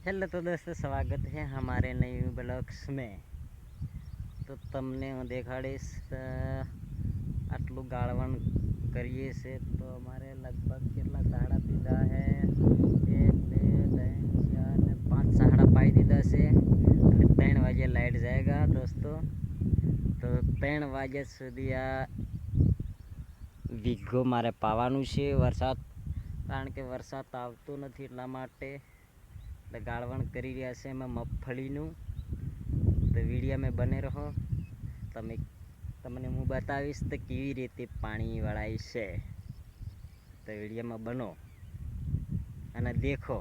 Hello तो दोस्तों, स्वागत है हमारे नए ब्लॉग्स में। तो तमने હું દેખાડીશ આટલું ગાળવણ કરીએ છે તો અમારે લગભગ કેટલા સાડા પીધા છે, 1 2 3 4 ને 5 સાડા પાઈ દીધા છે અને 3 વાગે લાઈટ જાયગા દોસ્તો। તો 3 વાગ્યા સુધી આ વીઘો મારે પાવાનું છે વરસાદ, કારણ કે વરસાદ આવતો નથી એટલા માટે गाड़वण करी रहा है मैं मगफली। तो वीडियो में बने रहो, तमने हूँ बतावीश तो केवी रीते पानी वळाय छे। तो वीडियो में बनो अने देखो।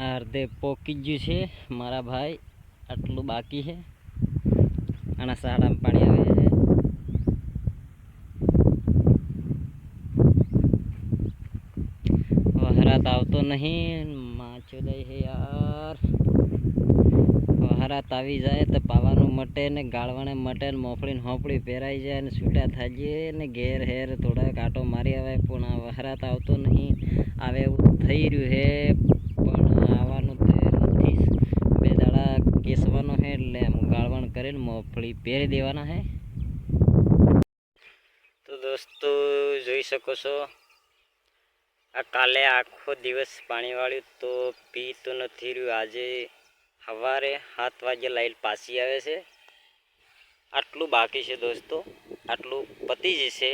अर्धे पोकी गयुं छे मारा भाई, आटलू बाकी है। आना साड़ा में पानी आवे है। वहरात आवतो नहीं, माचो दे है यार। वहरात आवी जाए तो पावानु मटे ने गाळवाने मटे ने मोफड़ी ने होपड़ी पेराई जाए ने छूटा थाजे ने घेर हेर थोड़ा कांटो मारी आवे, पण वहरात आवतो नहीं। आवे एवुं थई रह्युं है पण आववानुं तो नथी। बे दाड़ा केसवानो है એટલે गाळवण करीने मोफड़ी पेरी देवाना है। तो दोस्तों जोई शको छो आ काले आखो दिवस पानी वाळ्युं तो पी तो नथी रह्युं। आजे सवारे 7 वागे लाइट पाછી आवे छे। आटलू बाकी छे दोस्तों, आटलू पती जशे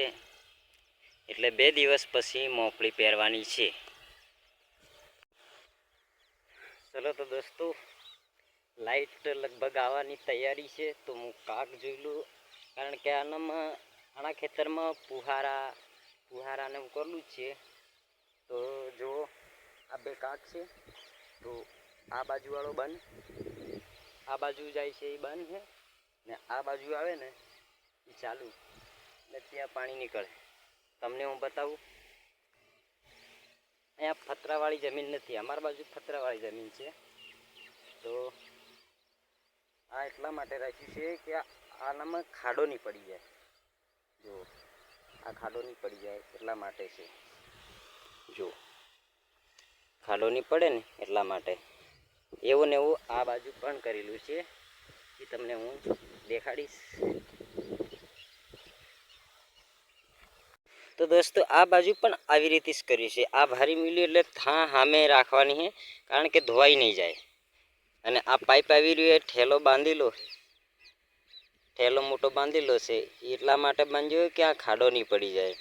એટલે 2 દિવસ પછી મોફળી પહેરવાની છે। चलो तो दोस्तों लाइट लगभग आवानी तैयारी है। तो हूँ काक जोई लूँ, कारण के आना खेतर में पुहारा ने करलू है। तो जो आ बे काक है तो आ बाजू वालों बन, आ बाजू जाए छे ए बन है ने आ बाजू आवे ने ए चालू ने त्यां पानी निकळे। तमने हूँ बताऊँ, अहींया फतरावाળી जमीन नहीं, अमार बाजू फतरावाળી जमीन है। तो आ एटला माटे राख्युं छे कि आनामां खाडो नहीं पड़ी जाए। जो आ खाडो नहीं पड़ी जाए एटला माटे छे। जो खाडो नहीं पड़े ने एटला माटे एवुं ने एवुं आ बाजू पण करेलुं छे, ए तमने हूँ देखाड़ीश। तो दोस्तों आ बाजू पण आवी रीते ज कर्युं छे। आ भारी मिली एटले था हामे राखवानी है, कारण के धोवाई नहीं जाए। अने आ पाइप आवी रह्यो है, ठेलो बांधी लो, ठेलो मोटो बांधी लो छे एटला माटे बांध्यो कि आ खाडो नहीं पड़ी जाए।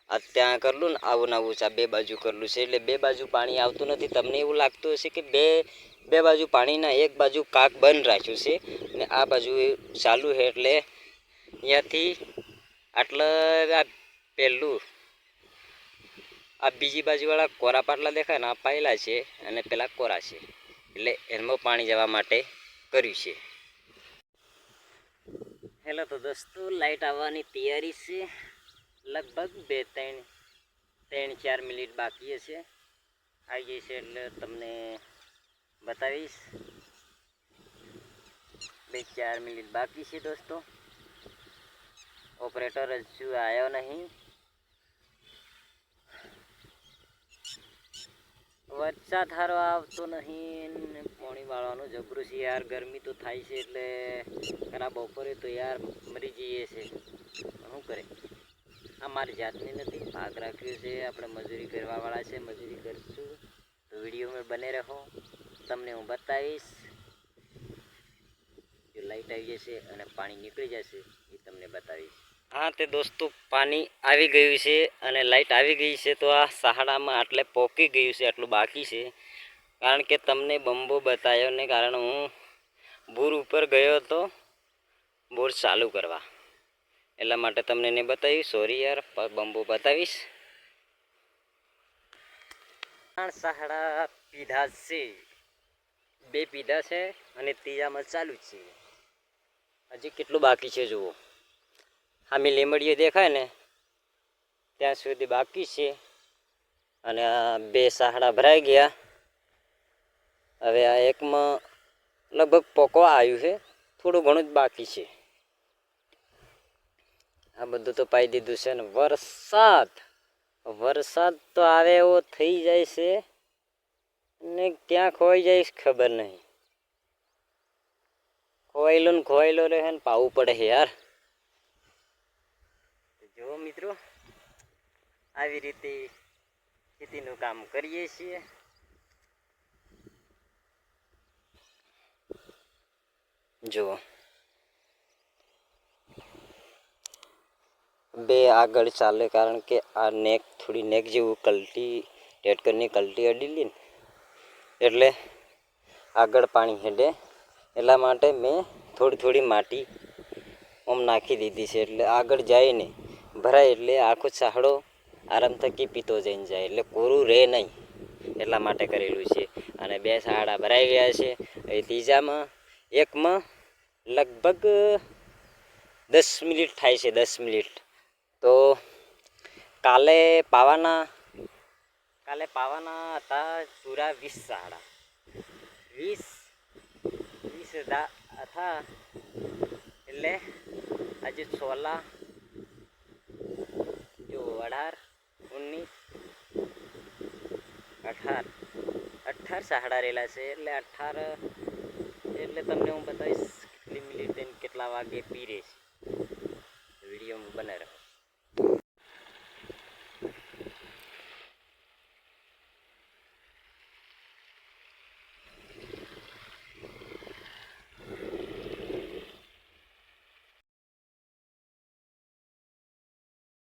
आ त्यां करलुं ने आवुं ने आवुं च आ बे बाजू करलुं छे એટલે बे बाजू पाणी आवतुं नथी। तमने एवुं लागतुं हशे कि बे बाजू पाणी ना एक बाजू काक बंध राख्युं छे ने आ बाजू चालू है। એટલે અહીંયાથી આટલે आ पेલું आ बीजी बाजूवाळा कोरा पाटला देखाय ने आ पायला छे અને પેલા કોરા છે, એટલે એમાં પાણી જવા માટે કર્યું છે। हेलो तो दोस्तों लाइट आवવાની तैयारी છે। लगभग 3-4 मिनिट बाकी है। आई गई है એટલે તમને बतावीश। 2-4 मिनिट बाकी है दोस्तों। ऑपरेटर हजू आयो नहीं। वरसाद हारो आवतो नहीं, पाणी वाळवानुं जबरू छे यार। गर्मी तो थाय छे એટલે घरा बपोरे तो यार मरी जईए छे, शुं करे। अमारी जातनी नथी, भाग राख्यो छे। आपणे मजूरी करवावाळा छे, मजूरी करशुं। तो विडियो में बने रहो, तमने हूँ बतावीश। जो लाइट आई जशे अने पाणी निकળી जशे ए तमने बतावीश। हाँ तो दोस्तों पानी आवी गयुं छे अने लाइट आवी गई है। तो आ सहाड़ामां आटले पोकी गयुं छे, आटલું बाकी है। कारण के तमने बंबो बतायो ने कारण हूँ बोर ऊपर गयो तो बोर चालू करवा, एटला माटे तमने नहीं बताव्युं। सॉरी यार, बंबो बतावीश। सहाड़ा पीधा छे, 2 पीधा छे अने तीजामां चालू छे। हजी केटલું बाकी छे जुओ। आमी લીમડીઓ देखाय ने त्यां सुधी बाकी छे अने आ 2 सहाड़ा भराई गया। हवे आ एकमां लगभग पोकवा आव्युं छे, थोडું ઘણું જ बाकी छे। आ बधुं तो पाई दीधुं छे ने वरसाद વરસાદ તો આવે એવો થઈ જાય છે ને ક્યાં ખોવાઈ જાય છે ખબર નહીં. ખોવાયેલો રહે ને પાવું પડે છે યાર. જો મિત્રો આવી રીતે ખેતીનું કામ કરીએ છીએ. જુઓ બે આગળ ચાલે કારણ કે આ નેક થોડી નેક જેવું કલટી ટેટકરની કલટી અડીલી ને એટલે આગળ પાણી હેડે એટલા માટે મેં થોડી માટી ઓમ નાખી દીધી છે એટલે આગળ જાય ને ભરાય એટલે આખો ચાહડો આરામ થકી પીતો જઈને જાય એટલે કોરું રહે નહીં એટલા માટે કરેલું છે. અને બે સાડા ભરાઈ ગયા છે. એ ત્રીજામાં એકમાં લગભગ 10 મિનિટ થાય છે. 10 મિનિટ તો કાલે પાવાના હતા પૂરા 20 સાડા 20 હતા એટલે આજે 16 જો 18 19 18 સાડા રહેલા છે એટલે 18 એટલે તમને હું બતાવીશ કેટલી મિનિટ કેટલા વાગે પીરે છે. વિડીયો બનાવી